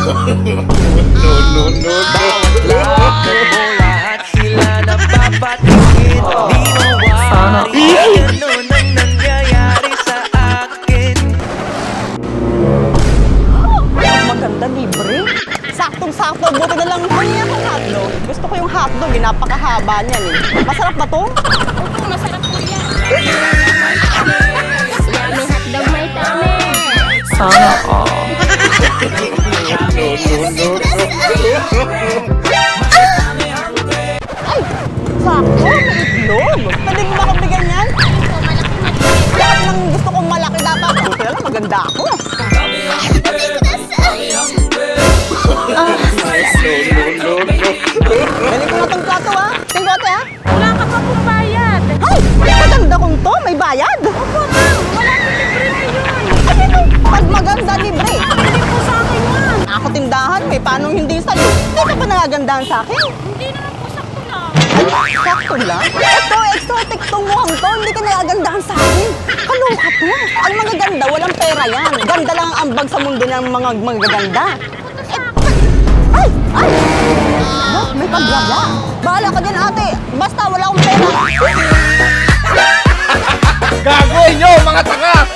Bawat lakad mo lahat sila napapatingin. Di mawari ganun ang nangyayari sa akin. Maganda, libre. Saktong-sakto, buti na lang humingi akong hotdog. Gusto ko yung hotdog, napakahaba niyan eh. Masarap ba to? Opo, masarap po yan. May hotdog, may tame. Sana all. Ay, sakto, may itlog. Pwede mo ba akong bigyan yan? Lahat ng gusto kong malaki dapat. Buti na lang, maganda ako. Galing ko na itong plato ha. Tingkote ha. Wala ka pa pong bayad. Ay, maganda kong to. May bayad. Opo, ma'am. Wala na libre ngayon. Ay, ito. Pag maganda, libre. Hindi po sa akin yan. Ako tindahan, may paano hindi sa'yo? Hindi ka ba nagagandahan sa akin? Hindi naman po sakto lang. Ay, sakto lang. Ito, exotic tong mukhang to. Hindi ka nagagandahan sa akin. Kaloka to. Ang mga ganda, walang pera yan. Ganda lang ang ambag sa mundo ng mga magaganda. Ay! Ay! Ba, may paggaga. Bahala ka din, ate. Basta wala akong pera. Gago nyo, mga tanga!